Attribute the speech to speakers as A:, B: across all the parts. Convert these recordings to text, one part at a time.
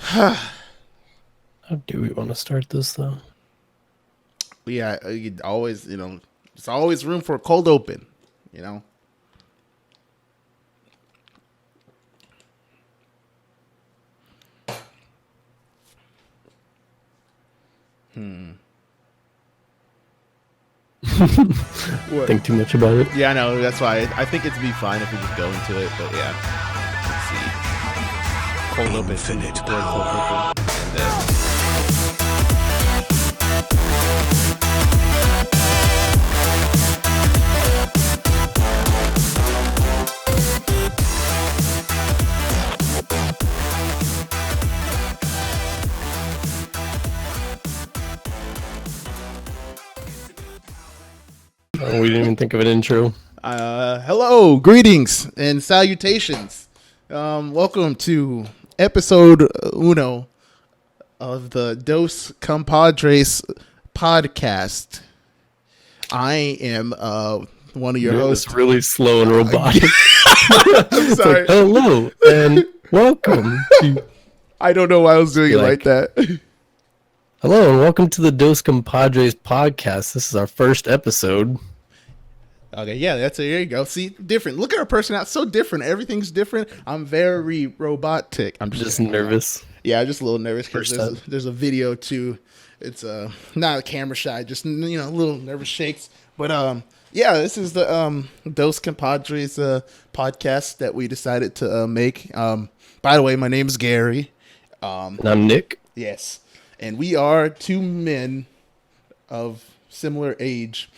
A: How do we want to start this, though?
B: Yeah, you always, there's always room for a cold open, you know. What?
A: Think too much about it.
B: Yeah, I know. That's why I think it'd be fine if we just go into it. But yeah, let's see. Cold open.
C: Infinite
B: Cold open. And,
A: We didn't even think of an intro.
B: hello, greetings, and salutations. Welcome to episode uno of the Dos Compadres podcast. I am one of your hosts.
A: It's really slow and robotic.
B: I'm sorry.
A: Hello and welcome to...
B: I don't know why I was doing it like that.
A: Hello and welcome to the Dos Compadres podcast. This is our first episode.
B: Okay, yeah, there you go. See, different. Look at our personality. So different. Everything's different. I'm very robotic. I'm
A: Just nervous.
B: Yeah, I'm just a little nervous because
A: First
B: there's a video too. It's not a camera shy, just a little nervous shakes. But yeah, this is the Dos Compadres podcast that we decided to make. By the way, my name is Gary.
A: And I'm Nick.
B: Yes, and we are two men of similar age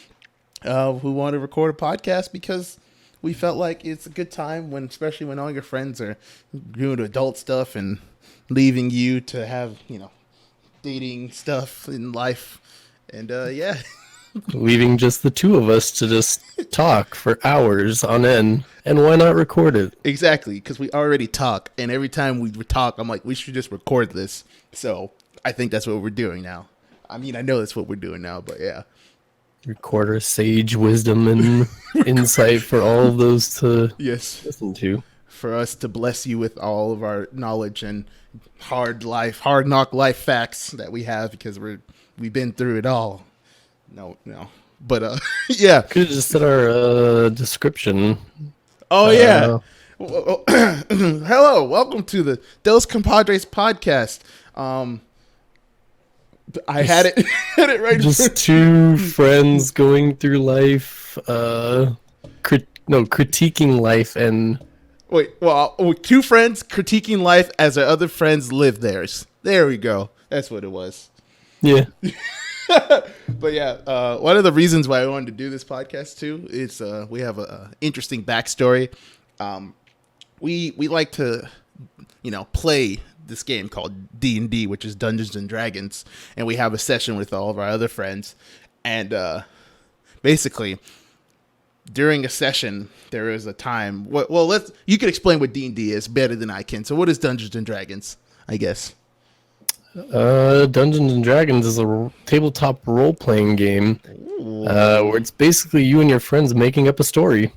B: who want to record a podcast because we felt like it's a good time especially when all your friends are doing adult stuff and leaving you to have, dating stuff in life. And yeah.
A: Leaving just the two of us to just talk for hours on end. And why not record it?
B: Exactly, because we already talk. And every time we talk, I'm like, we should just record this. So I think that's what we're doing now. I mean, I know that's what we're doing now, but yeah.
A: Record our sage wisdom and insight for all of those to listen to.
B: For us to bless you with all of our knowledge and hard knock life facts that we have because we've been through it all. No. But yeah.
A: Could have just said our description.
B: Oh yeah. Hello, welcome to the Dos Compadres podcast. I had it right.
A: Just two friends going through life, critiquing life and...
B: two friends critiquing life as their other friends live theirs. There we go. That's what it was.
A: Yeah.
B: But yeah, one of the reasons why I wanted to do this podcast too is we have a interesting backstory. We like to, play this game called D&D, which is Dungeons and Dragons, and we have a session with all of our other friends. And basically, during a session, there is a time. You can explain what D&D is better than I can. So, what is Dungeons and Dragons? I guess.
A: Dungeons and Dragons is a tabletop role-playing game where it's basically you and your friends making up a story,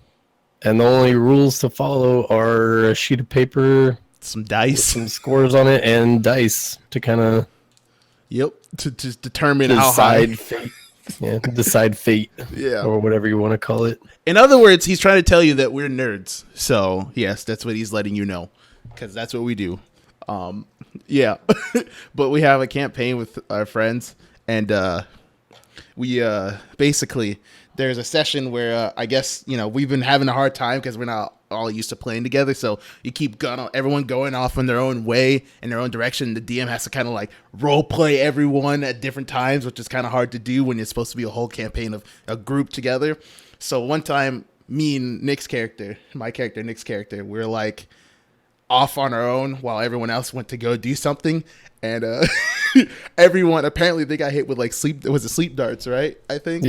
A: and the only rules to follow are a sheet of paper,
B: some dice,
A: some scores on it, and dice to kind of
B: to determine how high
A: fate. Yeah, decide fate.
B: Yeah,
A: or whatever you want to call it.
B: In other words, he's trying to tell you that we're nerds. So yes, that's what he's letting you know, because that's what we do. Yeah, but we have a campaign with our friends, and we basically there's a session where I guess we've been having a hard time because we're not all used to playing together. So you keep everyone going off in their own way in their own direction. The DM has to kind of like role play everyone at different times, which is kind of hard to do when it's supposed to be a whole campaign of a group together. So one time, me and my character, Nick's character, we're like off on our own while everyone else went to go do something, and everyone apparently they got hit with like sleep darts, right? I think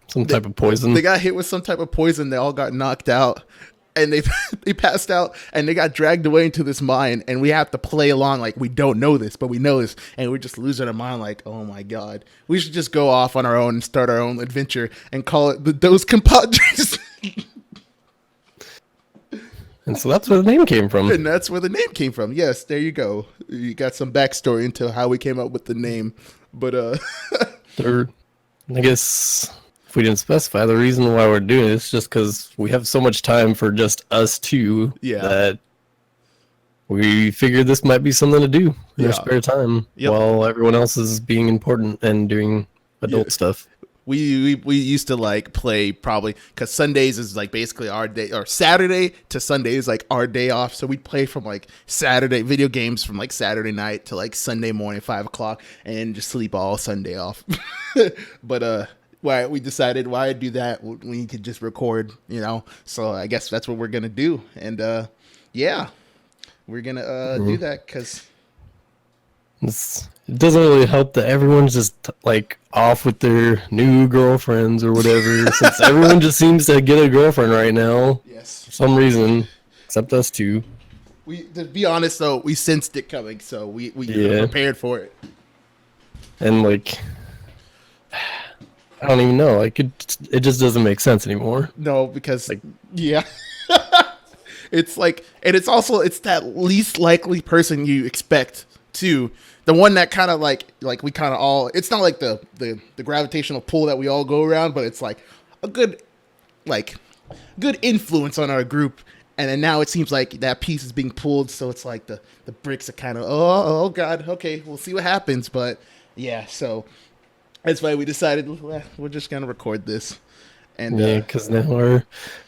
A: some type of poison.
B: They got hit with some type of poison. They all got knocked out, and they passed out, and they got dragged away into this mine, and we have to play along like we don't know this, but we know this, and we're just losing our mind like, oh my god, we should just go off on our own and start our own adventure and call it the Dos Compadres.
A: And so that's where the name came from.
B: And that's where the name came from. Yes, there you go. You got some backstory into how we came up with the name. But
A: Or, I guess if we didn't specify, the reason why we're doing it is just because we have so much time for just us two that we figured this might be something to do in our spare time while everyone else is being important and doing adult stuff.
B: We used to like play probably because Sundays is like basically our day, or Saturday to Sunday is like our day off. So we'd play from like Saturday video games from like Saturday night to like Sunday morning, 5:00, and just sleep all Sunday off. But why we decided why do that when you could just record, you know? So I guess that's what we're gonna do, and we're gonna do that because
A: it doesn't really help that everyone's just like off with their new girlfriends or whatever, since everyone just seems to get a girlfriend right now.
B: Yes,
A: for some reason, except us two.
B: To be honest though, we sensed it coming, so we prepared for it.
A: And like, I don't even know. Like it just doesn't make sense anymore.
B: No, because like, it's like, and it's also it's that least likely person you expect too. The one that kind of like we kind of all, it's not like the gravitational pull that we all go around, but it's like a good influence on our group. And then now it seems like that piece is being pulled. So it's like the bricks are kind of, oh God, okay, we'll see what happens. But yeah, so that's why we decided we're just going to record this. And
A: because now our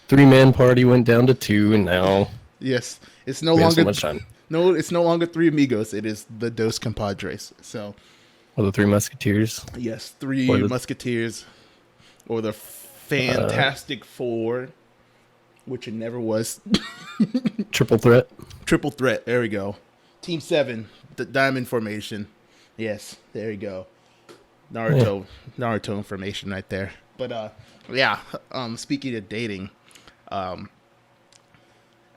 A: 3-man party went down to 2, and now
B: yes, it's no longer
A: so much time.
B: No, it's no longer 3 amigos. It is the Dos Compadres. So,
A: or the 3 Musketeers.
B: Yes, 3 Musketeers, or the Fantastic Four, which it never was.
A: Triple threat.
B: Triple threat. There we go. Team 7, the Diamond Formation. Yes, there you go. Naruto information right there. But speaking of dating,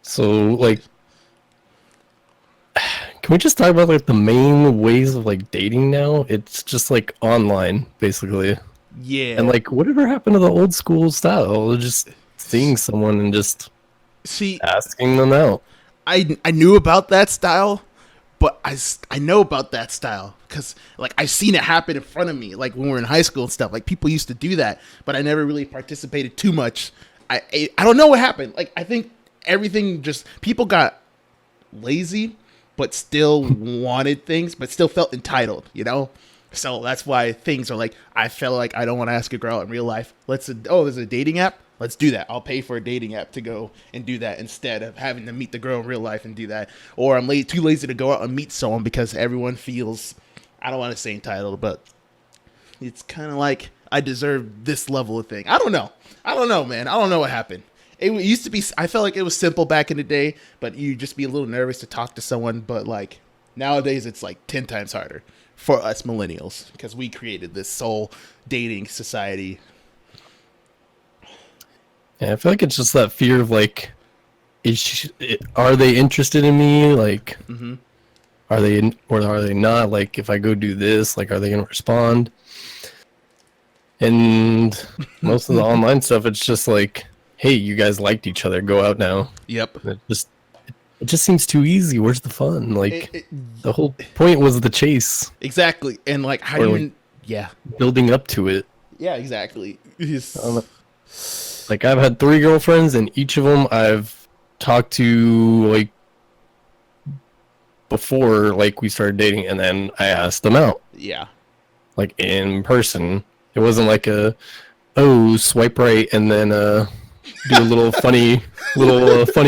A: so like, can we just talk about like the main ways of like dating now? It's just like online, basically.
B: Yeah.
A: And like, whatever happened to the old school style? Just seeing someone and just asking them out.
B: I knew about that style, but I know about that style because like I've seen it happen in front of me, like when we were in high school and stuff. Like people used to do that, but I never really participated too much. I don't know what happened. Like I think everything just, people got lazy, but still wanted things, but still felt entitled, you know? So that's why things are like, I felt like I don't want to ask a girl in real life. There's a dating app. Let's do that. I'll pay for a dating app to go and do that instead of having to meet the girl in real life and do that. Or I'm too lazy to go out and meet someone because everyone feels, I don't want to say entitled, but it's kind of like I deserve this level of thing. I don't know, man. I don't know what happened. It used to be, I felt like it was simple back in the day, but you just be a little nervous to talk to someone. But like nowadays, it's like 10 times harder for us millennials because we created this whole dating society.
A: Yeah, I feel like it's just that fear of like, are they interested in me? Like, are they or are they not? Like, if I go do this, like, are they going to respond? And most of the online stuff, it's just like, hey, you guys liked each other, go out now.
B: Yep.
A: It just seems too easy. Where's the fun? Like, the whole point was the chase.
B: Exactly. And like, how do you,
A: building up to it.
B: Yeah, exactly.
A: Like, I've had 3 girlfriends, and each of them I've talked to, like, before, like, we started dating, and then I asked them out.
B: Yeah.
A: Like, in person. It wasn't like swipe right, and then, do a little funny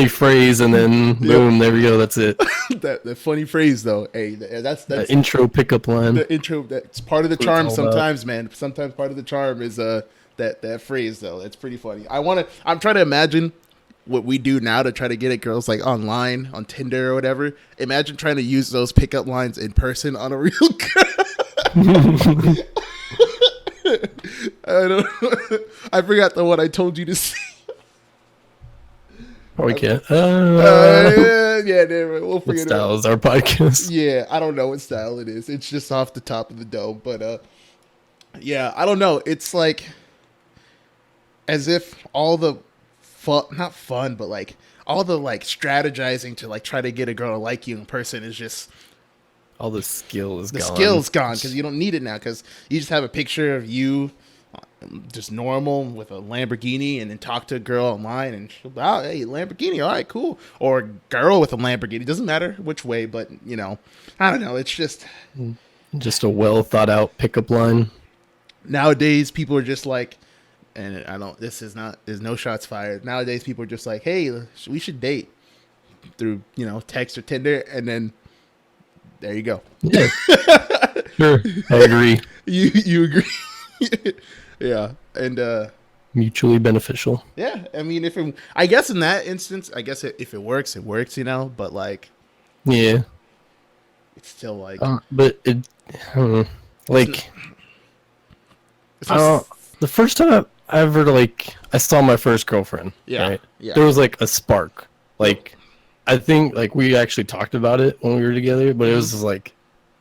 A: phrase, and then boom, there we go, that's it.
B: that funny phrase, though, hey, that's
A: the intro pickup line.
B: The intro, that's part of the charm sometimes, man. Sometimes part of the charm is, that phrase though. It's pretty funny. I'm trying to imagine what we do now to try to get at girls like online on Tinder or whatever. Imagine trying to use those pickup lines in person on a real girl. I forgot the one I told you to see.
A: We can't.
B: We'll forget it.
A: What style is our podcast?
B: Yeah, I don't know what style it is. It's just off the top of the dome. But yeah, I don't know. It's like as if all the fun, not fun, but like all the like strategizing to like try to get a girl to like you in person is just
A: all the skill is gone.
B: The skill's gone because you don't need it now because you just have a picture of you just normal with a Lamborghini and then talk to a girl online and she'll be, oh, hey, Lamborghini, all right, cool. Or a girl with a Lamborghini. Doesn't matter which way, but, you know, I don't know. It's just
A: a well thought out pickup line.
B: Nowadays, people are just like, and there's no shots fired. Nowadays, people are just like, hey, we should date through, you know, text or Tinder. And then there you go.
A: Yeah. Sure. I agree.
B: You agree. Yeah. And
A: mutually beneficial.
B: Yeah. I mean, I guess in that instance, if it works, it works, you know, but like,
A: yeah,
B: it's still like,
A: but I don't know. Like, the first time I ever like, I saw my first girlfriend.
B: Yeah.
A: Right?
B: Yeah.
A: There was like a spark. Like, I think like we actually talked about it when we were together, but it was just like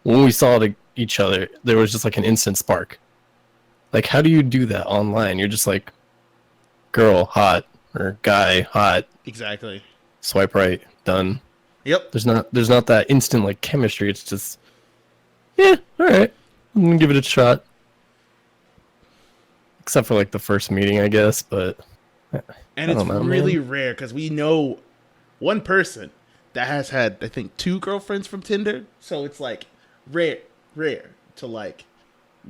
A: when we saw each other, there was just like an instant spark. Like, how do you do that online? You're just like, girl, hot, or guy, hot.
B: Exactly.
A: Swipe right, done.
B: Yep.
A: There's not that instant like chemistry. It's just, yeah, all right, I'm gonna give it a shot. Except for like the first meeting, I guess. But
B: and it's really rare because we know one person that has had, I think, 2 girlfriends from Tinder. So it's like rare to like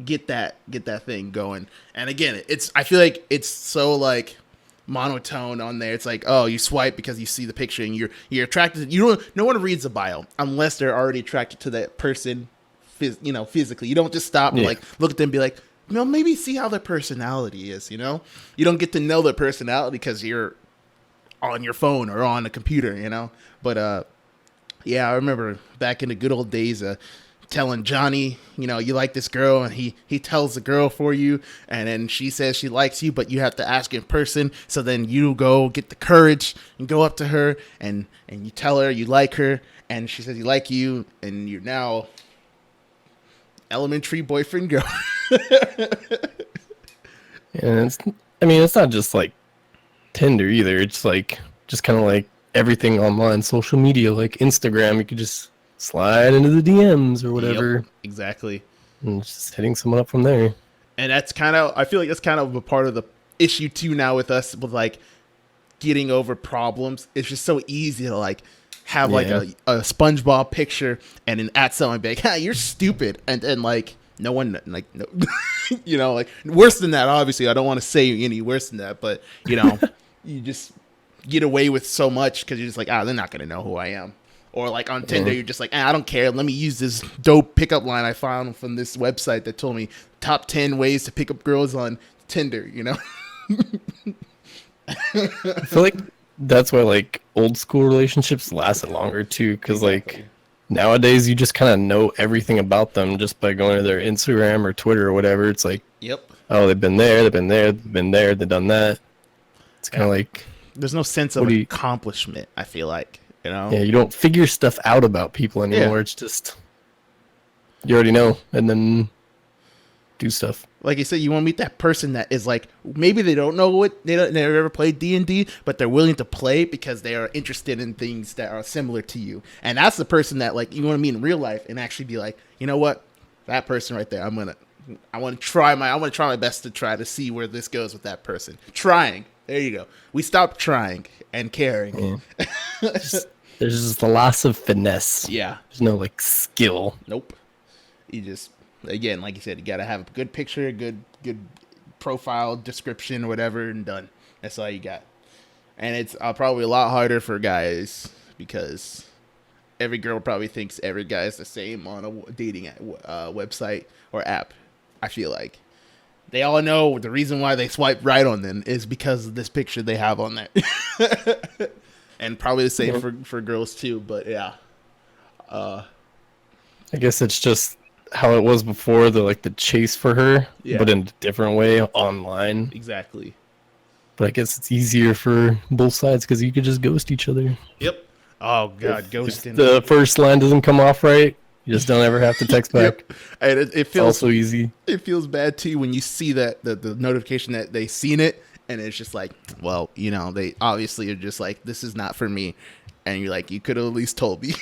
B: get that thing going. And again, I feel like it's so like monotone on there. It's like, oh, you swipe because you see the picture and you're attracted. No one reads the bio unless they're already attracted to that person, physically. You don't just stop and like look at them and be like, well, maybe see how their personality is. You know, you don't get to know their personality because you're on your phone or on a computer. You know, but yeah, I remember back in the good old days. Telling Johnny, you know, you like this girl, and he tells the girl for you, and then she says she likes you, but you have to ask in person. So then you go get the courage and go up to her, and you tell her you like her, and she says you like you, and you're now elementary boyfriend girl.
A: And it's not just like Tinder either. It's like just kind of like everything online, social media, like Instagram. You could just slide into the DMs or whatever.
B: Yep, exactly.
A: And just hitting someone up from there.
B: And I feel like that's kind of a part of the issue too now with us with like getting over problems. It's just so easy to like have like a SpongeBob picture and then at someone be like, "Ha, you're stupid," and then like no one like no, you know, like worse than that. Obviously, I don't want to say any worse than that, but you know, you just get away with so much because you're just like, they're not gonna know who I am. Or like on Tinder, you're just like, I don't care. Let me use this dope pickup line I found from this website that told me top 10 ways to pick up girls on Tinder, you know?
A: I feel like that's why like old school relationships lasted longer too. Because like nowadays you just kind of know everything about them just by going to their Instagram or Twitter or whatever. It's like, oh, they've been there, they've done that. It's kind of like.
B: There's no sense of accomplishment, I feel like. You know?
A: Yeah, you don't figure stuff out about people anymore. Yeah. It's just you already know, and then do stuff.
B: Like you said, you want to meet that person that is like maybe they don't know they never ever played D&D, but they're willing to play because they are interested in things that are similar to you. And that's the person that like you want to meet in real life and actually be like, you know what, that person right there, I want to try my best to try to see where this goes with that person. Trying. There you go. We stopped trying and caring.
A: Yeah. There's just a loss of finesse.
B: Yeah.
A: There's no like skill.
B: Nope. You just, again, like you said, you got to have a good picture, good profile, description, whatever, and done. That's all you got. And it's probably a lot harder for guys because every girl probably thinks every guy is the same on a dating website or app, I feel like. They all know the reason why they swipe right on them is because of this picture they have on there. And probably the same for girls too, but yeah.
A: I guess it's just how it was before, the chase for her, but in a different way online.
B: Exactly.
A: But I guess it's easier for both sides because you could just ghost each other.
B: Yep. Oh god, ghosting.
A: If the first line doesn't come off right, you just don't ever have to text back.
B: Yep. And it feels
A: also easy.
B: It feels bad too when you see that the notification that they seen it And it's just like, well, you know, they obviously are just like, this is not for me. And you're like, you could have at least told me.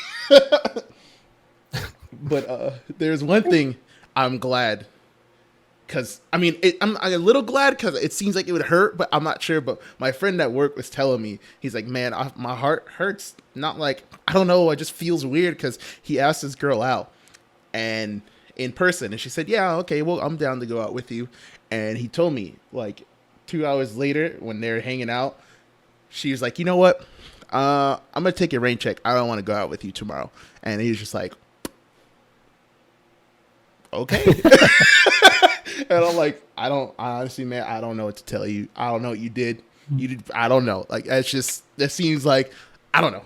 B: But there's one thing I'm glad. Because, I mean, I'm a little glad because it seems like it would hurt, but I'm not sure. But my friend at work was telling me, he's like, man, my heart hurts. Not like, I don't know, it just feels weird because he asked this girl out and in person. And she said, yeah, okay, well, I'm down to go out with you. And he told me, like, 2 hours later when they're hanging out, she was like, you know what? I'm going to take your rain check. I don't want to go out with you tomorrow. And he was just like, okay. And I'm like, honestly, man, I don't know what to tell you. I don't know what you did. I don't know. Like, it's just, that seems like, I don't know.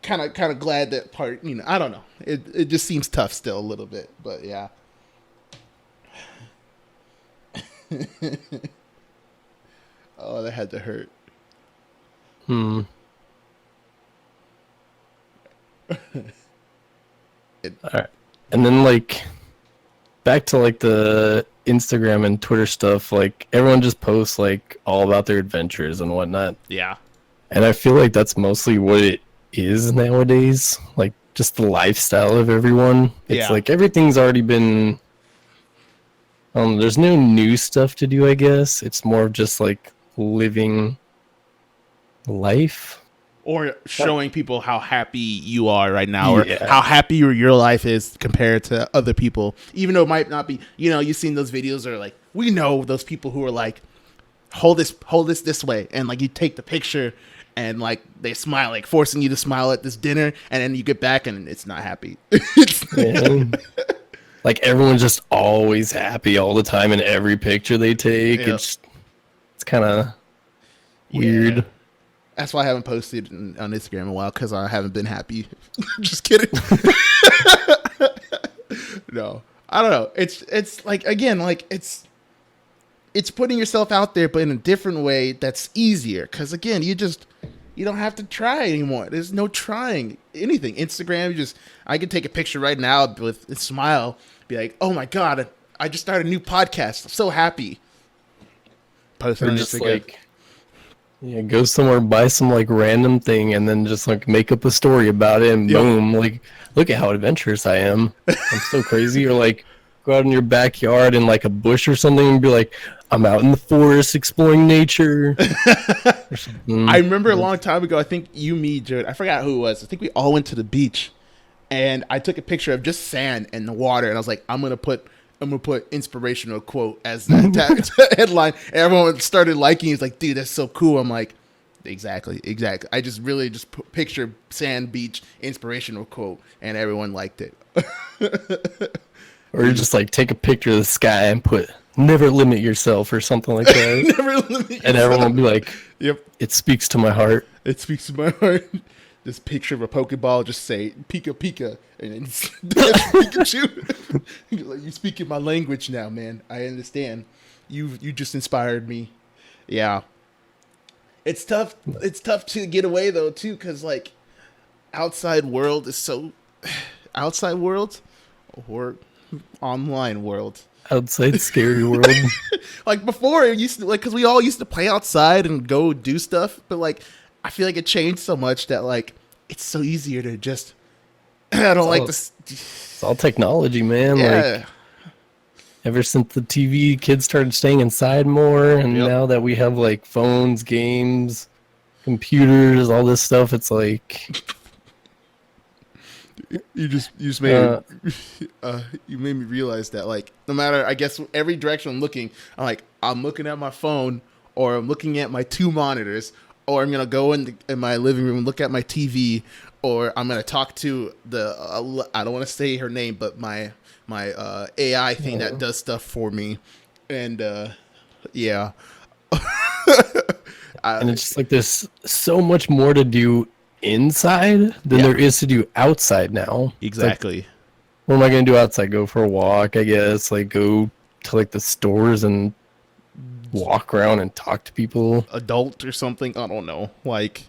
B: Kind of glad that part, you know, I don't know. It just seems tough still a little bit, but yeah. Oh, that had to hurt.
A: All right. And then, like, back to, like, the Instagram and Twitter stuff, like, everyone just posts, like, all about their adventures and whatnot.
B: Yeah.
A: And I feel like that's mostly what it is nowadays. Like, just the lifestyle of everyone. It's like everything's already been... there's no new stuff to do, I guess. It's more of just, like, living life.
B: Or showing people how happy you are right now, or how happy your life is compared to other people. Even though it might not be, you know, you've seen those videos are like, we know those people who are like, hold this way. And like, you take the picture and like, they smile, like forcing you to smile at this dinner. And then you get back and it's not happy.
A: Like everyone's just always happy all the time in every picture they take. Yep. It's kind of weird.
B: Yeah. That's why I haven't posted on Instagram in a while, because I haven't been happy. Just kidding. No, I don't know. It's like, again, like it's putting yourself out there, but in a different way that's easier. Because again, you don't have to try anymore. There's no trying anything. Instagram, I can take a picture right now with a smile, be like, oh my God, I just started a new podcast. I'm so happy. Post on Instagram. Like,
A: yeah, go somewhere, buy some like random thing, and then just like make up a story about it, and boom, like look at how adventurous I am. I'm so crazy. Or like go out in your backyard in like a bush or something and be like, I'm out in the forest exploring nature.
B: I remember a long time ago, I think you, me, Jared, I forgot who it was. I think we all went to the beach, and I took a picture of just sand and the water, and I was like, I'm gonna put inspirational quote as that headline. And everyone started liking it. It's like, dude, that's so cool. I'm like, exactly. I just really picture sand, beach, inspirational quote, and everyone liked it.
A: Or you just like take a picture of the sky and put "never limit yourself" or something like that. Never limit yourself. And everyone will be like, "Yep, it speaks to my heart."
B: It speaks to my heart. This picture of a Pokeball, just say Pika Pika, and then Pikachu. You speaking my language now, man. I understand. You just inspired me. Yeah. It's tough. It's tough to get away though too, because like outside world is so outside world or online world.
A: Outside scary world.
B: Like before, it used to, like, because we all used to play outside and go do stuff, but like I feel like it changed so much that like it's so easier to just. I don't like this.
A: It's all technology, man. Yeah. Like ever since the TV, kids started staying inside more, and now that we have like phones, games, computers, all this stuff, it's like.
B: You just made you made me realize that like no matter, I guess, every direction I'm looking, I'm looking at my phone, or I'm looking at my two monitors, or I'm gonna go in my living room and look at my TV, or I'm gonna talk to the I don't want to say her name, but my AI thing that does stuff for me, and yeah.
A: And it's just like there's so much more to do inside than there is to do outside now.
B: Exactly.
A: Like, what am I gonna do outside? Go for a walk, I guess. Like go to like the stores and walk around and talk to people.
B: Adult or something. I don't know. Like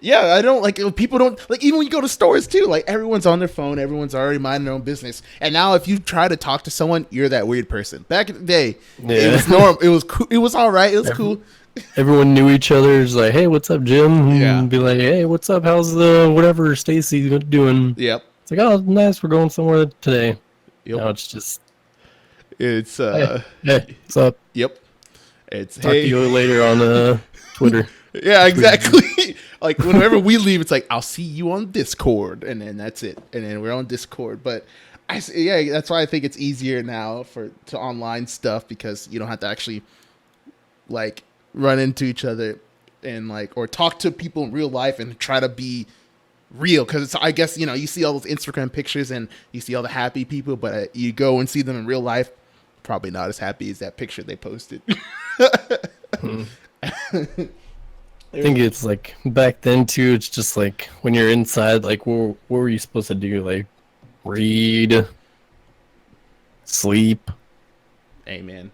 B: Yeah, I don't like people don't like even when you go to stores too. Like everyone's on their phone, everyone's already minding their own business. And now if you try to talk to someone, you're that weird person. Back in the day, it was normal. It was cool. It was all right. It was cool.
A: Everyone knew each other. It's like, hey, what's up, Jim? Yeah. And be like, hey, what's up? How's the whatever Stacy doing?
B: Yep.
A: It's like, oh, nice. We're going somewhere today. Yep. Now it's just.
B: It's
A: hey, what's up?
B: Yep. It's
A: talk to you later on Twitter.
B: Yeah, exactly. Like whenever we leave, it's like I'll see you on Discord, and then that's it. And then we're on Discord. But that's why I think it's easier now to online stuff because you don't have to actually like run into each other and like or talk to people in real life and try to be real. Because it's I guess you see all those Instagram pictures and you see all the happy people, but you go and see them in real life, probably not as happy as that picture they posted.
A: I think it's like back then too. It's just like when you're inside, like what were you supposed to do? Like read, sleep.
B: Hey man,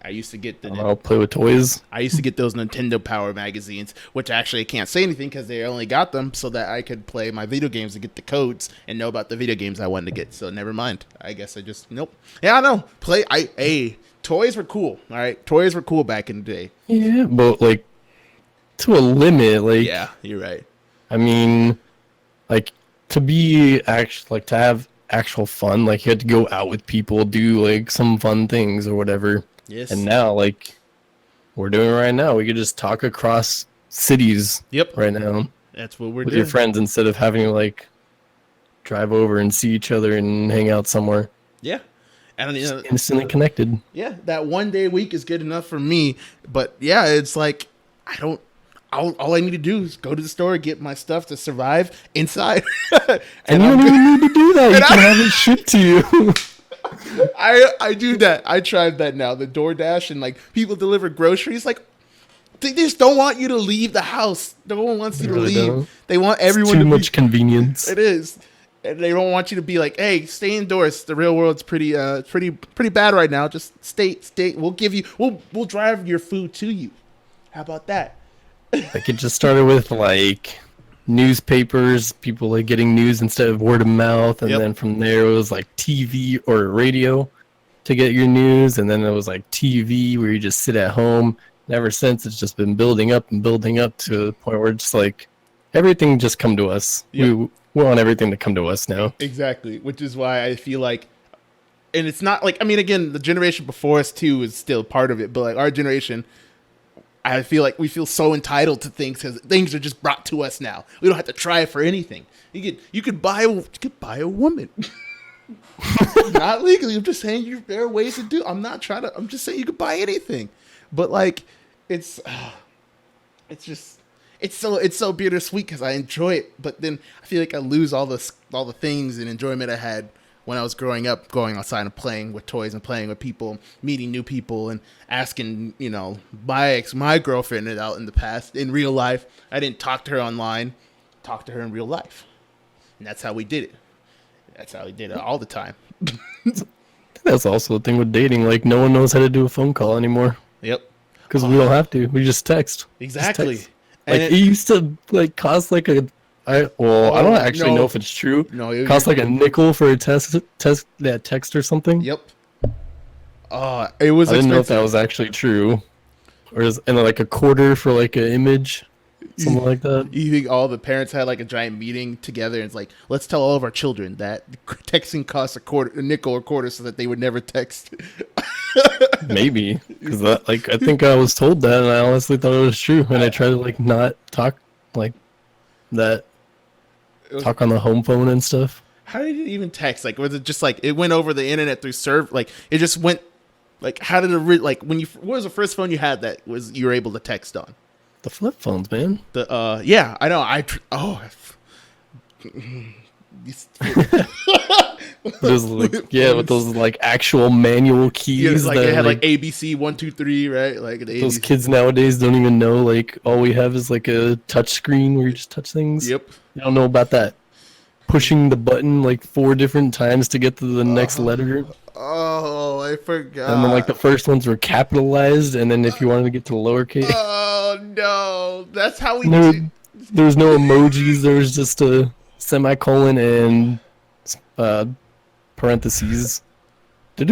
B: I used to get
A: I'll play with toys.
B: I used to get those Nintendo Power magazines, which actually I can't say anything because they only got them so that I could play my video games and get the codes and know about the video games I wanted to get. So never mind. I guess I just nope. Yeah, I know. Toys were cool. All right, toys were cool back in the day.
A: Yeah, but like. To a limit, like
B: yeah, you're right.
A: I mean, like to be to have actual fun, like you had to go out with people, do like some fun things or whatever.
B: Yes.
A: And now, like we're doing right now, we could just talk across cities.
B: Yep.
A: Right now.
B: That's what we're
A: with
B: doing.
A: Your friends instead of having to like drive over and see each other and hang out somewhere.
B: Yeah. And
A: instantly connected.
B: Yeah, that one day a week is good enough for me. But yeah, it's like all I need to do is go to the store, get my stuff to survive inside.
A: and you don't even need to do that. You can have it shipped to you.
B: I do that. I tried that now. The DoorDash and like people deliver groceries. Like they just don't want you to leave the house. No one wants you to leave. Don't. They want everyone
A: too much convenience.
B: It is. And they don't want you to be like, hey, stay indoors. The real world's pretty bad right now. Just stay. We'll drive your food to you. How about that?
A: Like it just started with like newspapers, people like getting news instead of word of mouth, and then from there it was like TV or radio to get your news, and then it was like TV where you just sit at home. And ever since it's just been building up to the point where it's just like everything just come to us. We want everything to come to us now.
B: Exactly, which is why I feel like, and it's not like again the generation before us too is still part of it, but like our generation. I feel like we feel so entitled to things because things are just brought to us now. We don't have to try for anything. You could buy a woman, not legally. I'm just saying there are ways to do. I'm just saying you could buy anything, but like it's so bittersweet because I enjoy it, but then I feel like I lose all the things and enjoyment I had when I was growing up, going outside and playing with toys and playing with people, meeting new people and asking, my girlfriend out in the past, in real life. I didn't talk to her online, talk to her in real life. And that's how we did it. That's how we did it all the time.
A: That's also the thing with dating. Like no one knows how to do a phone call anymore.
B: Yep.
A: Because we don't have to. We just text.
B: Exactly.
A: Just text. Like it used to like cost like I don't actually know if it's true. No, it costs like a nickel for a text or something.
B: Yep. It was.
A: I didn't know if that was actually true, and like a quarter for like an image, something like that.
B: You think all the parents had like a giant meeting together and it's like, let's tell all of our children that texting costs a nickel or quarter, so that they would never text.
A: Maybe because I think I was told that, and I honestly thought it was true, and I tried to like not talk like that. Talk on the home phone and stuff.
B: How did it even text? Like, was it just like it went over the internet through like it just went like how did it like when what was the first phone you had that was you were able to text on?
A: The flip phones, man.
B: Yeah, I know.
A: Those with those like actual manual keys.
B: Yeah, like they had like ABC 1 2 3, right? Like
A: those kids nowadays don't even know. Like all we have is like a touch screen where you just touch things.
B: Yep.
A: You don't know about that. Pushing the button like 4 different times to get to the next letter.
B: Oh, I forgot.
A: And then like the first ones were capitalized, and then if you wanted to get to the lowercase.
B: Oh no, that's how we do.
A: There was no emojis. There was just a semicolon and parentheses. Did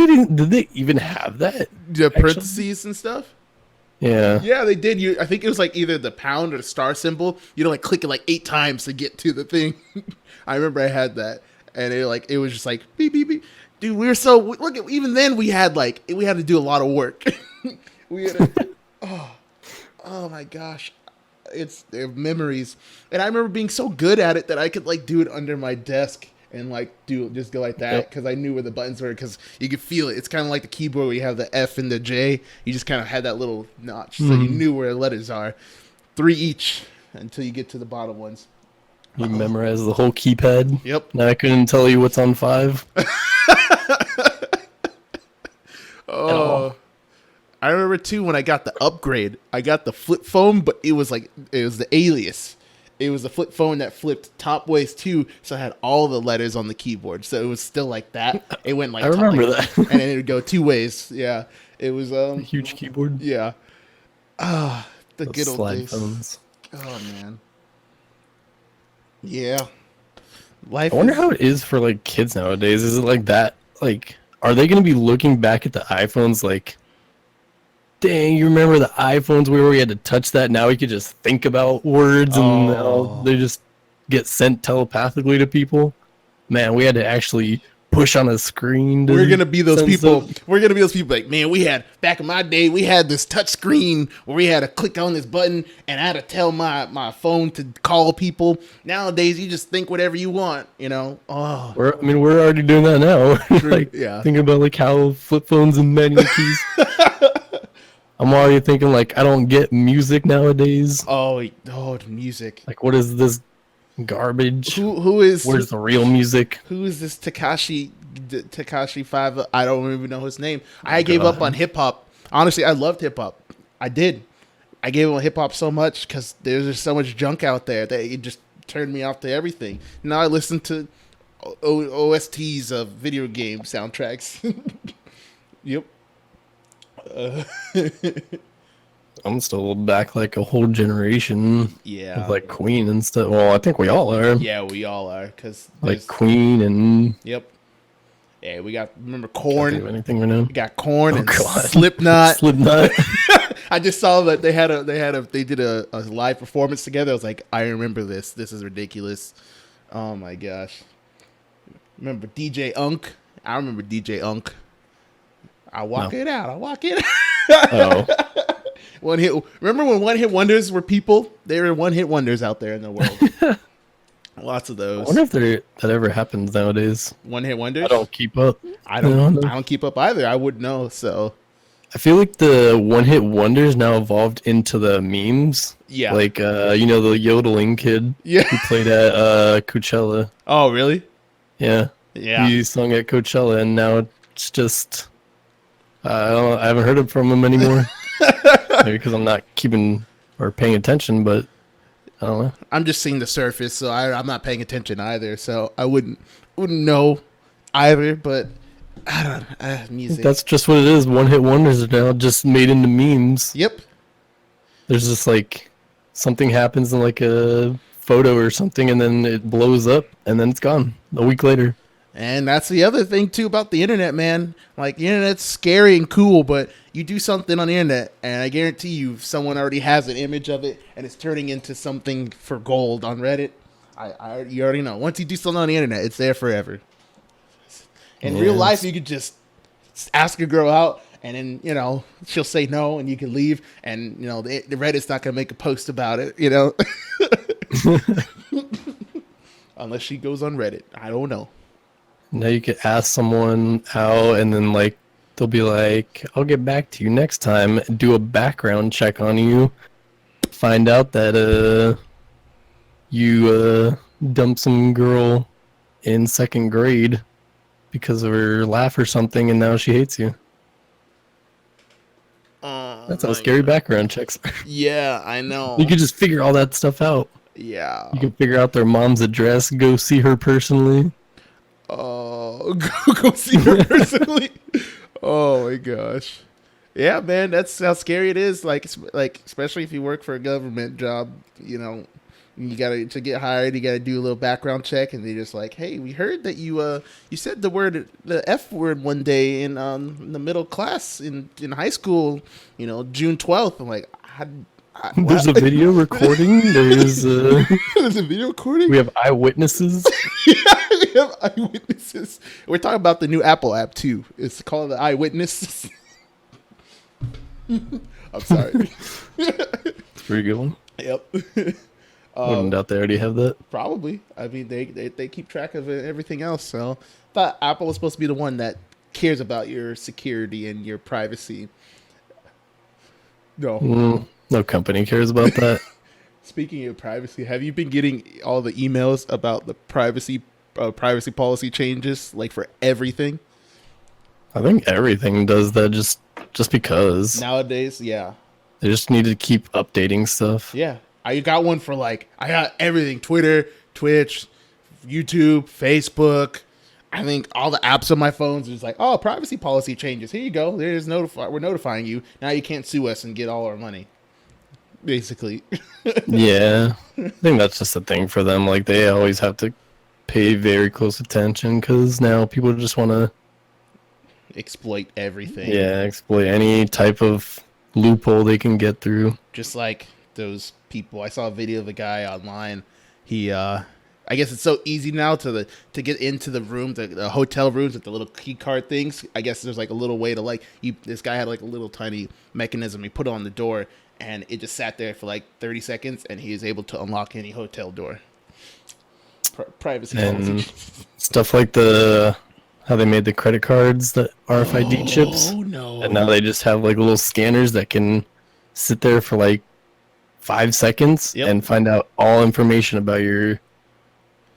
A: they even have that?
B: The parentheses and stuff?
A: Yeah.
B: Yeah, they did. I think it was like either the pound or the star symbol. You know, like click it like 8 times to get to the thing. I remember I had that, and it was just like beep beep beep. Dude, we were so look. Even then, we had to do a lot of work. We had to, oh my gosh, they're memories. And I remember being so good at it that I could like do it under my desk and like just go like that because I knew where the buttons were because you could feel it. It's kind of like the keyboard where you have the F and the J. You just kind of had that little notch, so you knew where the letters are. 3 each until you get to the bottom ones.
A: You memorize the whole keypad.
B: Yep.
A: Now I couldn't tell you what's on 5.
B: Oh. I remember too when I got the upgrade. I got the flip phone, but it was the alias. It was a flip phone that flipped top ways too, so I had all the letters on the keyboard. So it was still like that. It went like
A: I remember that,
B: and then it would go 2 ways. Yeah, it was a
A: huge keyboard.
B: Yeah, the
A: Those
B: good old
A: slide
B: days.
A: phones.
B: Oh man, yeah. Life.
A: I wonder how it is for like kids nowadays. Is it like that? Like, are they going to be looking back at the iPhones like, dang, you remember the iPhones where we had to touch that? Now we could just think about words and now they just get sent telepathically to people. Man, we had to actually push on a screen.
B: We're going to be those people. We're going to be those people like, man, back in my day, we had this touch screen where we had to click on this button and I had to tell my phone to call people. Nowadays, you just think whatever you want, you know? Oh,
A: we're already doing that now. Like, thinking about like how flip phones and manual keys. I'm already thinking like I don't get music nowadays.
B: Oh, music.
A: Like, what is this garbage?
B: Where's
A: the real music?
B: Who is this Tekashi 5? I don't even know his name. I gave up on hip hop. Honestly, I loved hip hop. I did. I gave up on hip hop so much because there's just so much junk out there that it just turned me off to everything. Now I listen to OSTs of video game soundtracks. Yep.
A: I'm still back like a whole generation.
B: Yeah.
A: Of like Queen and stuff. Well, I think we all are.
B: Yeah, we all are. Cause
A: like Queen and.
B: Yep. Yeah, remember Korn?
A: Can't think of anything right now.
B: We got Korn and Slipknot.
A: Slipknot.
B: I just saw that they did a live performance together. I was like, I remember this. This is ridiculous. Oh my gosh. Remember DJ Unk? I remember DJ Unk. I walk it out. Oh. One hit. Remember when one hit wonders were people? They were one hit wonders out there in the world. Lots of those.
A: I wonder if that ever happens nowadays.
B: One hit wonders?
A: I don't keep up.
B: I don't keep up either. I wouldn't know. So
A: I feel like the one hit wonders now evolved into the memes.
B: Yeah.
A: Like the yodeling kid.
B: Yeah.
A: Who played at Coachella.
B: Oh really?
A: Yeah.
B: Yeah.
A: He sung at Coachella and now it's just I haven't heard from him anymore. Maybe because I'm not keeping or paying attention, but I don't know.
B: I'm just seeing the surface, so I'm not paying attention either. So I wouldn't know either. But I don't know. Music.
A: That's just what it is. One hit wonders are now just made into memes.
B: Yep.
A: There's just like something happens in like a photo or something, and then it blows up, and then it's gone a week later.
B: And that's the other thing, too, about the internet, man. Like, the internet's scary and cool, but you do something on the internet, and I guarantee you someone already has an image of it, and it's turning into something for gold on Reddit. You already know. Once you do something on the internet, it's there forever. In real life, you could just ask a girl out, and then, she'll say no, and you can leave, and, the Reddit's not going to make a post about it, Unless she goes on Reddit. I don't know.
A: Now you could ask someone out and then like they'll be like, I'll get back to you next time, do a background check on you, find out that you dumped some girl in 2nd grade because of her laugh or something and now she hates you. That's how scary background checks are.
B: Yeah, I know.
A: You could just figure all that stuff out.
B: Yeah.
A: You can figure out their mom's address, go see her personally.
B: Go see her personally. Oh my gosh. Yeah, man, that's how scary it is. Like especially if you work for a government job, You gotta to get hired. You gotta do a little background check, and they're just like, "Hey, we heard that you said the F word one day in the middle class in high school. June 12th." I'm like,
A: there's a video recording. There's a
B: video recording.
A: We have eyewitnesses.
B: Yeah, we have eyewitnesses. We're talking about the new Apple app too. It's called the Eyewitness. I'm sorry.
A: It's a pretty good one.
B: Yep.
A: Wouldn't doubt they already have that.
B: Probably. I mean, they keep track of everything else. So, I thought Apple was supposed to be the one that cares about your security and your privacy. No.
A: No company cares about that.
B: Speaking of privacy, have you been getting all the emails about the privacy policy changes, like for everything?
A: I think everything does that just because.
B: Nowadays, yeah.
A: They just need to keep updating stuff.
B: Yeah. I got one for I got everything. Twitter, Twitch, YouTube, Facebook. I think all the apps on my phones are just like, oh, privacy policy changes. Here you go. We're notifying you. Now you can't sue us and get all our money. Basically.
A: Yeah. I think that's just a thing for them. Like, they always have to pay very close attention because now people just want to
B: exploit everything.
A: Yeah, exploit any type of loophole they can get through.
B: Just like those people. I saw a video of a guy online. He I guess it's so easy now to get into the room, the hotel rooms with the little key card things. I guess there's like a little way to this guy had like a little tiny mechanism. He put it on the door and it just sat there for like 30 seconds and he was able to unlock any hotel door. Privacy
A: and stuff like how they made the credit cards, the RFID chips.
B: Oh no.
A: And now they just have like little scanners that can sit there for like 5 seconds and find out all information about your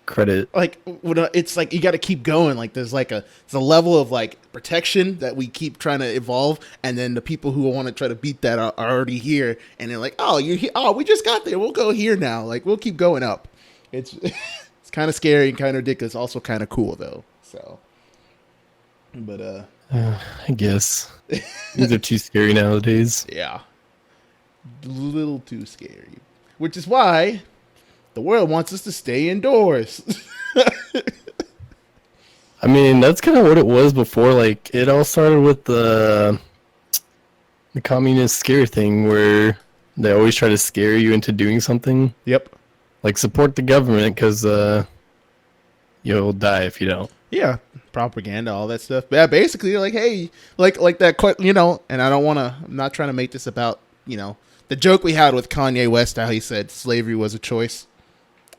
A: credit.
B: Like, it's like you got to keep going. Like, there's it's a level of like protection that we keep trying to evolve, and then the people who want to try to beat that are already here, and they're like, "Oh, you're here. Oh, we just got there. We'll go here now. Like, we'll keep going up." It's it's kind of scary and kind of ridiculous. Also, kind of cool though. So, but
A: I guess things are too scary nowadays.
B: Yeah. A little too scary, which is why the world wants us to stay indoors.
A: I mean, that's kind of what it was before. Like, it all started with the communist scare thing, where they always try to scare you into doing something.
B: Yep.
A: Like, support the government because you'll die if you don't.
B: Yeah, propaganda, all that stuff. But yeah, basically, like, hey, like that, and I'm not trying to make this about, the joke we had with Kanye West, how he said slavery was a choice,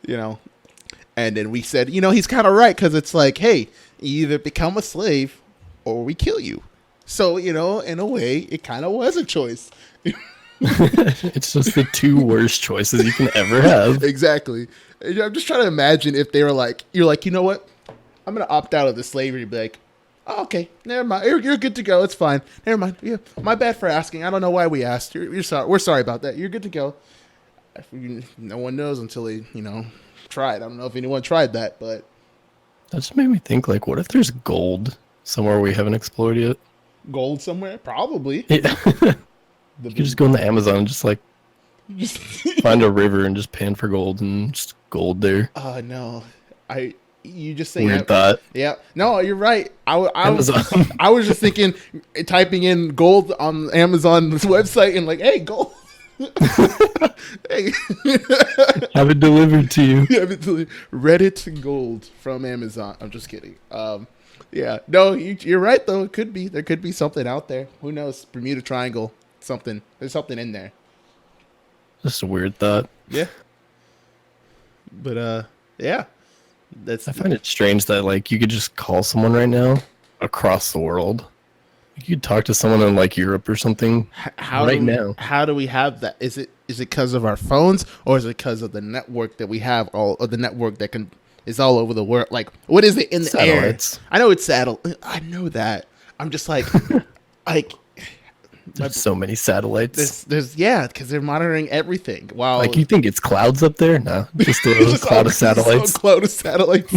B: and then we said, he's kind of right, because it's like, hey, you either become a slave or we kill you. So, in a way, it kind of was a choice.
A: It's just the two worst choices you can ever have.
B: Exactly. I'm just trying to imagine if they were like, you're like, you know what? I'm going to opt out of the slavery. Be like, oh, okay, never mind. You're good to go. It's fine. Never mind. Yeah, my bad for asking. I don't know why we asked. You're sorry. We're sorry about that. You're good to go. No one knows until they, try it. I don't know if anyone tried that, but
A: that just made me think, like, what if there's gold somewhere we haven't explored yet?
B: Gold somewhere? Probably.
A: Yeah. You could just go on the Amazon and just find a river and just pan for gold and just gold there.
B: No. You just say
A: weird thought.
B: Yeah. No, you're right. I was just thinking, typing in gold on Amazon's website and like, hey, gold. Hey.
A: Have it delivered to you.
B: Reddit gold from Amazon. I'm just kidding. Yeah. No, you're right though. It could be. There could be something out there. Who knows? Bermuda Triangle. Something. There's something in there.
A: Just a weird thought.
B: Yeah. But yeah.
A: I find it strange that like you could just call someone right now across the world. You could talk to someone in like Europe or something now.
B: How do we have that? Is it because of our phones, or is it because of the network that we have, or the network that is all over the world? Like, what is it in the
A: satellites.
B: Air? I know it's satellite. I know that. I'm just like,
A: there's so many satellites.
B: There's because they're monitoring everything. Wow.
A: Like, you think it's clouds up there? No, just a cloud of satellites.
B: A cloud of satellites.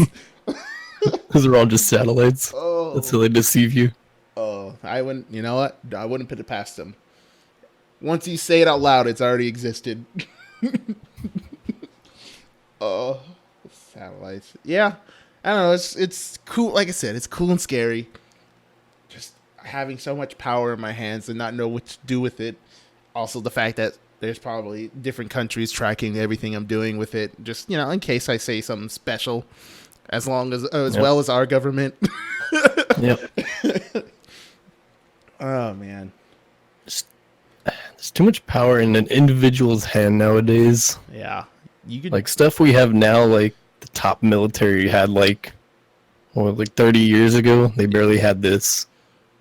A: Those are all just satellites.
B: Oh.
A: That's how they deceive you.
B: Oh, I wouldn't. You know what? I wouldn't put it past them. Once you say it out loud, it's already existed. Oh, satellites. Yeah, I don't know. It's cool. Like I said, it's cool and scary. Just having so much power in my hands and not know what to do with it. Also, the fact that there's probably different countries tracking everything I'm doing with it. Just, in case I say something special, as well as our government.
A: Yep.
B: Oh man.
A: There's too much power in an individual's hand nowadays.
B: Yeah. You could
A: Like stuff we have now, like the top military had like 30 years ago. They barely had this.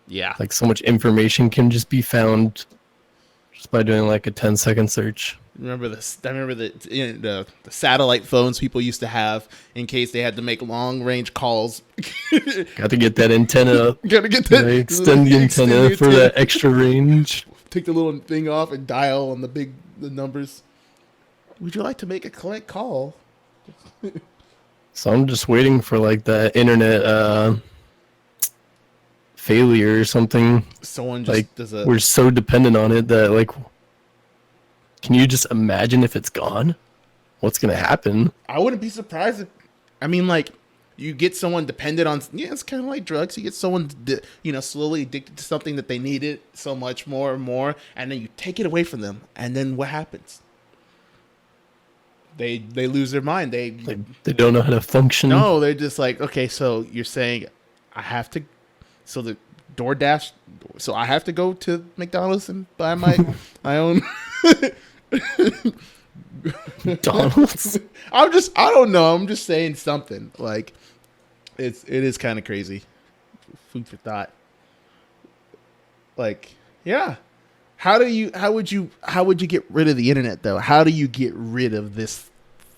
B: Yeah.
A: Like so much information can just be found just by doing like a 10-second search.
B: Remember this? I remember the satellite phones people used to have in case they had to make long range calls.
A: Got to get that antenna up.
B: Got to get that.
A: Extend the antenna for that extra range.
B: Take the little thing off and dial on the numbers. Would you like to make a collect call?
A: So I'm just waiting for like the internet failure or something.
B: Someone just
A: like
B: does a.
A: We're so dependent on it that like. Can you just imagine if it's gone? What's gonna happen?
B: I wouldn't be surprised if. I mean, like, you get someone dependent on. Yeah, it's kind of like drugs. You get someone, slowly addicted to something that they needed so much more and more, and then you take it away from them, and then what happens? They lose their mind. They
A: don't know how to function.
B: No, they're just like, okay, so you're saying I have to. So the DoorDash. So I have to go to McDonald's and buy my own.
A: McDonald's.
B: I don't know. I'm just saying something. Like it is kind of crazy. Food for thought. Like, yeah. How would you get rid of the internet though? How do you get rid of this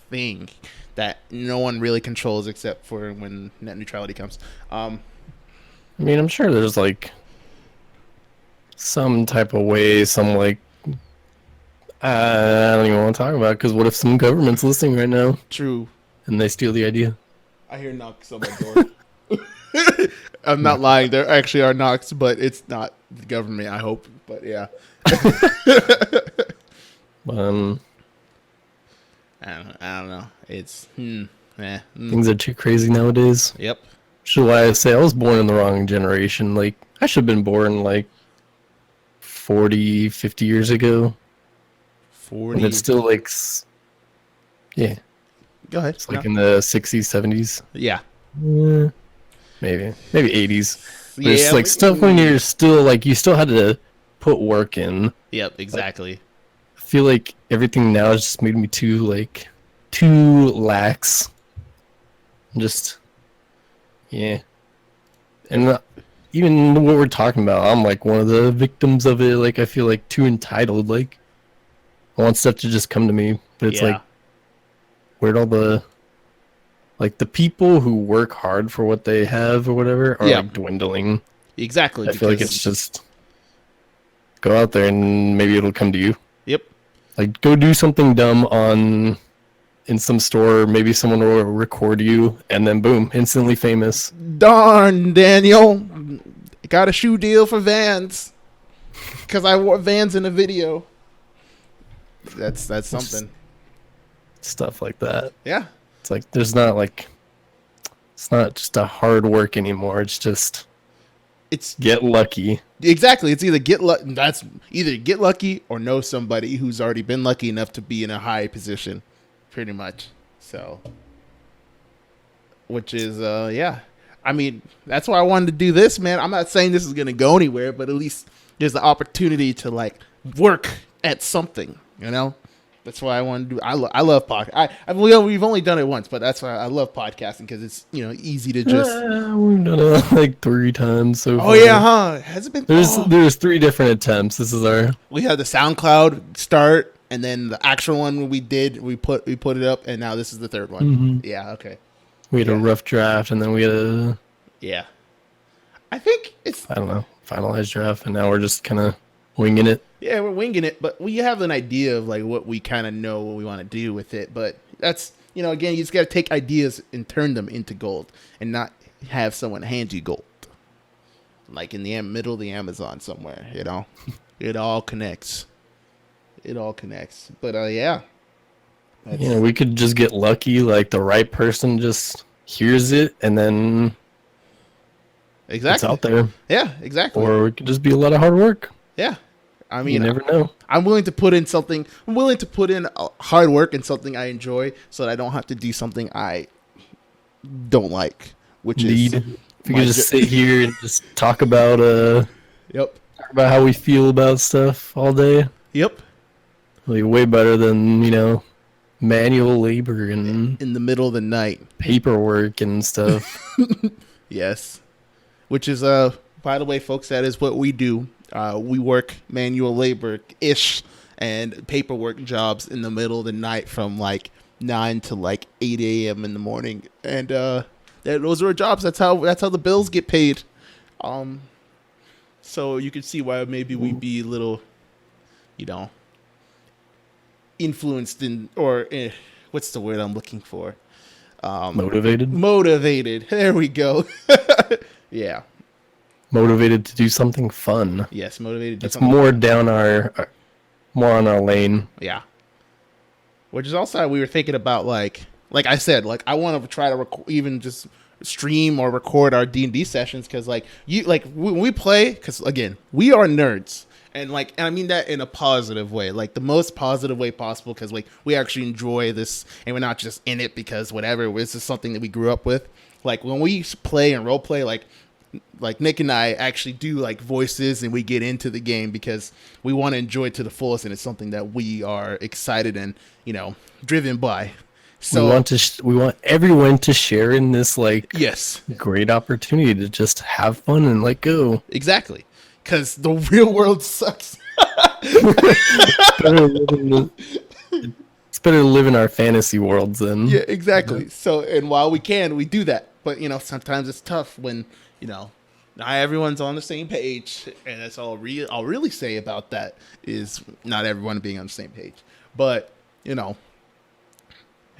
B: thing that no one really controls except for when net neutrality comes?
A: I mean, I'm sure there's like some type of way, some like I don't even want to talk about it because what if some government's listening right now?
B: True.
A: And they steal the idea?
B: I hear knocks on my door. I'm not lying. There actually are knocks, but it's not the government, I hope. But yeah. I don't know. It's
A: things are too crazy nowadays.
B: Yep.
A: Which is why I say I was born in the wrong generation. Like I should have been born like 40, 50 years ago.
B: 40.
A: And it's still like, yeah.
B: Go ahead.
A: It's like in the 60s, 70s.
B: Yeah.
A: Maybe 80s. But it's like stuff when you're still like, you still had to put work in.
B: Yep, exactly.
A: Like, I feel like everything now has just made me too lax. Just, yeah. And even what we're talking about, I'm like one of the victims of it. Like, I feel like too entitled. Like, I want stuff to just come to me. But it's like, where'd all the people who work hard for what they have or whatever are like dwindling.
B: Exactly.
A: I feel like it's just go out there and maybe it'll come to you.
B: Yep. Like
A: go do something dumb in some store. Maybe someone will record you and then boom, instantly famous.
B: Darn, Daniel. Got a shoe deal for Vans. Because I wore Vans in a video. That's something.
A: Stuff like that.
B: Yeah.
A: It's like it's not just a hard work anymore. It's get lucky.
B: Exactly. It's either get lucky. That's either get lucky or know somebody who's already been lucky enough to be in a high position, pretty much. So, which is yeah. I mean, that's why I wanted to do this, man. I'm not saying this is gonna go anywhere, but at least there's the opportunity to like work at something. You know. That's why I want to do. I love podcast. We've only done it once, but that's why I love podcasting because it's easy to just.
A: We've done it like 3 times so far.
B: Oh yeah, huh? Has it been?
A: There's 3 different attempts. This is our.
B: We had the SoundCloud start, and then the actual one we put it up, and now this is the 3rd one. Mm-hmm. Yeah. Okay.
A: We had a rough draft, and then we had a.
B: Yeah. I think it's.
A: I don't know, finalized draft, and now we're just kind of winging it.
B: Yeah, we're winging it, but we have an idea of like what we kind of know what we want to do with it. But that's, again, you just got to take ideas and turn them into gold and not have someone hand you gold. Like in the middle of the Amazon somewhere, It all connects. It all connects. But yeah.
A: We could just get lucky, like the right person just hears it and then it's out there.
B: Yeah, exactly.
A: Or it could just be a lot of hard work.
B: Yeah. I mean,
A: you never know.
B: I'm willing to put in hard work and something I enjoy so that I don't have to do something I don't like, which is
A: if we could just sit here and just talk about
B: talk
A: about how we feel about stuff all day.
B: Yep.
A: Like way better than, manual labor and
B: in the middle of the night
A: paperwork and stuff.
B: Yes. Which is by the way, folks, that is what we do. We work manual labor ish and paperwork jobs in the middle of the night from like 9 to like 8 a.m. in the morning, and those are our jobs. That's how the bills get paid. So you can see why maybe we'd be a little, influenced what's the word I'm looking for? Motivated. There we go. Yeah.
A: Motivated to do something fun.
B: Yes, motivated.
A: It's more down more on our lane.
B: Yeah. Which is also we were thinking about like I said, like I want to try to even just stream or record our D&D sessions because when we play, because again we are nerds. And I mean that in a positive way, like the most positive way possible, because we actually enjoy this, and we're not just in it because whatever. This is something that we grew up with. Like when we play and role play, like Nick and I actually do like voices, and we get into the game because we want to enjoy it to the fullest, and it's something that we are excited and driven by. So
A: we want everyone to share in this
B: yes,
A: great opportunity to just have fun and let go.
B: Exactly. Because the real world sucks.
A: It's better to live in our fantasy worlds then.
B: Yeah, exactly. Yeah. So, and while we do that. But, sometimes it's tough when, not everyone's on the same page. And that's all I'll really say about that is not everyone being on the same page. But,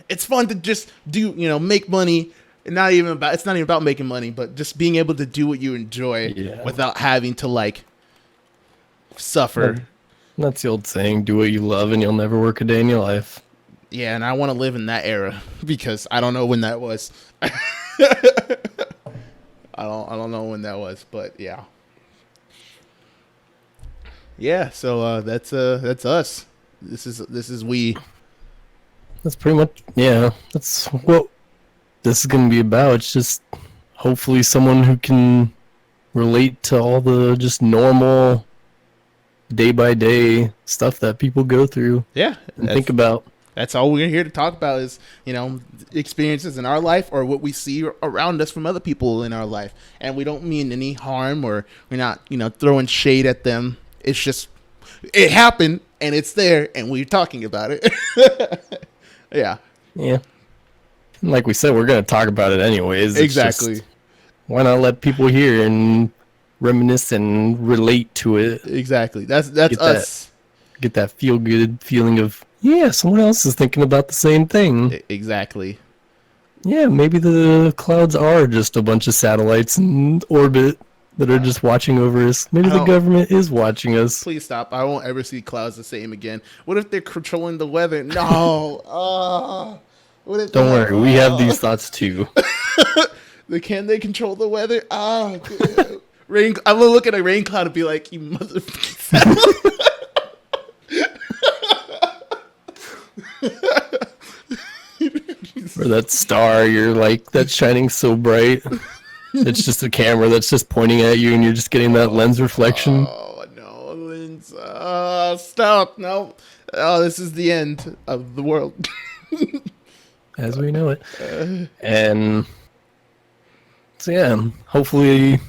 B: it's fun to just do, make money. It's not even about making money, but just being able to do what you enjoy without having to suffer.
A: That's the old saying, do what you love and you'll never work a day in your life.
B: Yeah, and I want to live in that era because I don't know when that was. I don't know when that was, but yeah. Yeah, so that's us. This is we.
A: That's pretty much that's what this is going to be about. It's just hopefully someone who can relate to all the just normal day by day stuff that people go through.
B: Yeah.
A: And think about.
B: That's all we're here to talk about is, experiences in our life or what we see around us from other people in our life. And we don't mean any harm or we're not, throwing shade at them. It's just, it happened and it's there and we're talking about it. Yeah.
A: Yeah. Like we said, we're going to talk about it anyways.
B: Exactly.
A: Why not let people hear and reminisce and relate to it?
B: Exactly. That's us.
A: Get that feel good feeling of, someone else is thinking about the same thing.
B: Exactly.
A: Yeah, maybe the clouds are just a bunch of satellites in orbit that are just watching over us. Maybe the government is watching us.
B: Please stop. I won't ever see clouds the same again. What if they're controlling the weather? No.
A: Don't worry, we have these thoughts too.
B: Can they control the weather? Rain. I'm gonna look at a rain cloud and be like, "You motherfucker!"
A: Or that star you're that's shining so bright. It's just a camera that's just pointing at you, and you're just getting that lens reflection.
B: Oh no, lens! Stop! No. Oh, this is the end of the world.
A: As we know it. And so hopefully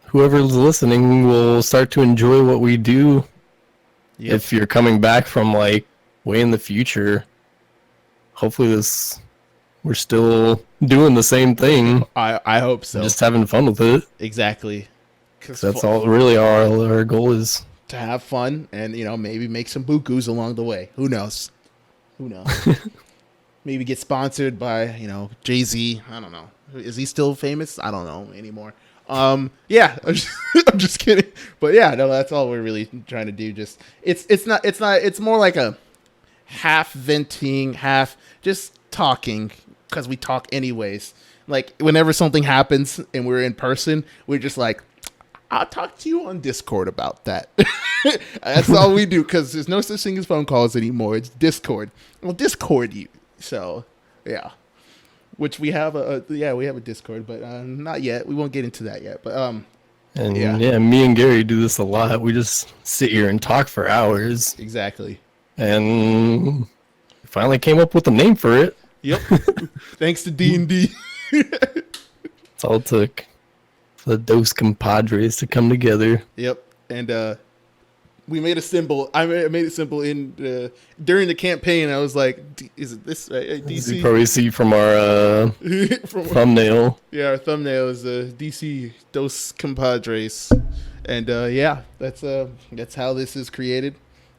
A: whoever's listening will start to enjoy what we do. Yep. If you're coming back from way in the future, hopefully we're still doing the same thing.
B: I hope so.
A: Just having fun with it.
B: Exactly.
A: Because that's all really our goal is.
B: To have fun and, maybe make some bukus along the way. Who knows? Maybe get sponsored by, Jay-Z. I don't know. Is he still famous? I don't know anymore. Yeah, I'm just kidding. But yeah, no, that's all we're really trying to do. Just it's more like a half venting, half just talking, because we talk anyways. Like, whenever something happens and we're in person, we're just like, I'll talk to you on Discord about that. That's all we do, because there's no such thing as phone calls anymore. It's Discord. We'll Discord you. So, yeah. Which we have we have a Discord, but not yet. We won't get into that yet. But
A: and yeah, me and Gary do this a lot. We just sit here and talk for hours.
B: Exactly.
A: And finally came up with a name for it.
B: Yep. Thanks to D&D.
A: It's all it took for the Dos Compadres to come together.
B: Yep. And we made a symbol. I made a symbol in during the campaign. I was like, "Is it this DC?"
A: As you probably see from our thumbnail.
B: Yeah, our thumbnail is DC Dos Compadres, and that's how this is created,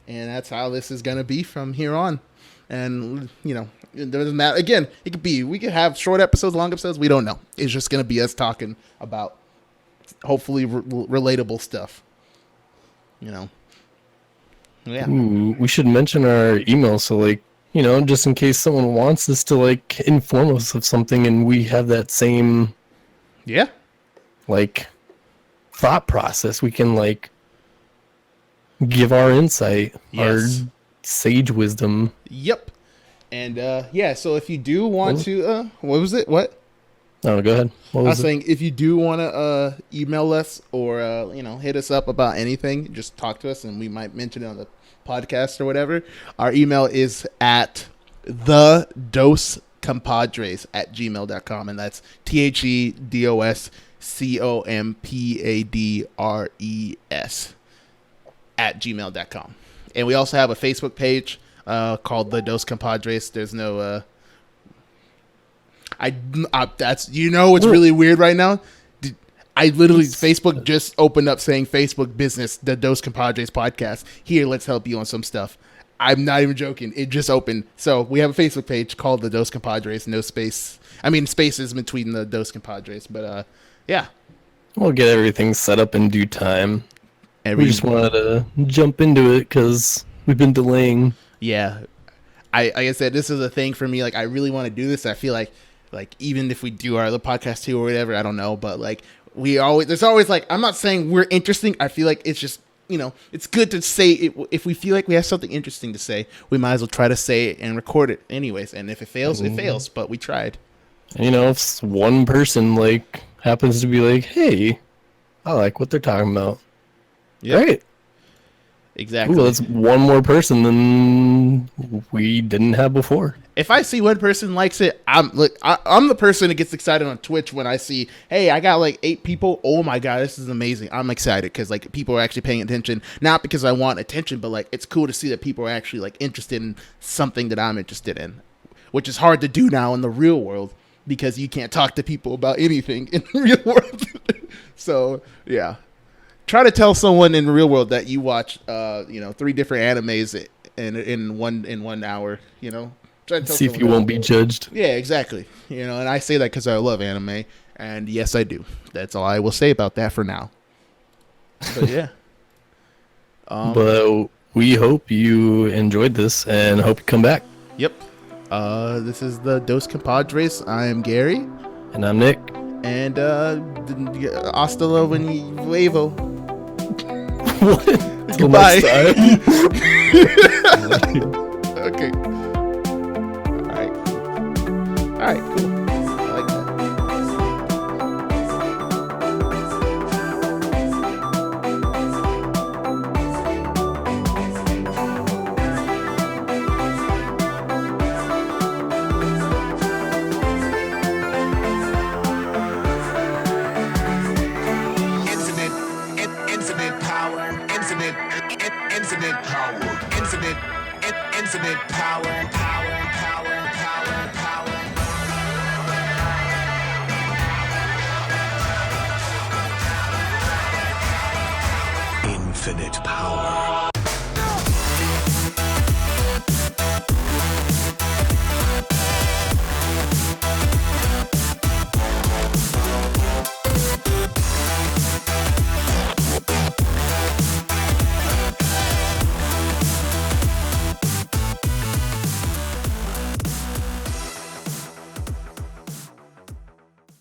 B: and that's how this is gonna be from here on. And it doesn't matter. Again, we could have short episodes, long episodes. We don't know. It's just gonna be us talking about hopefully relatable stuff. Yeah.
A: Ooh, we should mention our email, so just in case someone wants us to inform us of something, and we have that same thought process, we can give our insight, our sage wisdom.
B: Yep. And so if you do want to what was it? What?
A: Oh, go ahead.
B: I was saying, if you do want to email us or hit us up about anything, just talk to us and we might mention it on the podcast or whatever. Our email is at thedoscompadres@gmail.com, and that's THEDOSCOMPADRES@gmail.com. And we also have a Facebook page called The Dos Compadres. There's no what's really weird right now. I literally, Facebook just opened up saying Facebook business, The Dos Compadres podcast. Here, let's help you on some stuff. I'm not even joking. It just opened. So we have a Facebook page called The Dos Compadres. No space. I mean, spaces between the Dos Compadres. But yeah. We'll
A: get everything set up in due time. We just wanted to jump into it because we've been delaying.
B: Yeah. Like I said, this is a thing for me. I really want to do this. I feel like even if we do our other podcast too or whatever, I don't know, but there's always I'm not saying we're interesting. I feel like it's just, it's good to say it. If we feel like we have something interesting to say, we might as well try to say it and record it anyways. And if it fails, it fails, but we tried.
A: And if one person happens to be hey, I like what they're talking about.
B: Yeah.
A: Right.
B: Exactly.
A: Ooh, that's one more person than we didn't have before.
B: If I see one person likes it, I'm the person that gets excited on Twitch when I see, hey, I got 8 people. Oh my god, this is amazing! I'm excited because people are actually paying attention. Not because I want attention, but it's cool to see that people are actually interested in something that I'm interested in, which is hard to do now in the real world because you can't talk to people about anything in the real world. So yeah. Try to tell someone in the real world that you watch, 3 different animes in 1 hour. Try to
A: see if you won't be judged.
B: Yeah, exactly. And I say that because I love anime, and yes, I do. That's all I will say about that for now. But yeah.
A: But we hope you enjoyed this and hope you come back.
B: Yep. This is the Dos Compadres. I am Gary,
A: and I'm Nick.
B: And hasta luego.
A: What?
B: Goodbye. Okay. All right, cool. I like that.
C: Infinite power.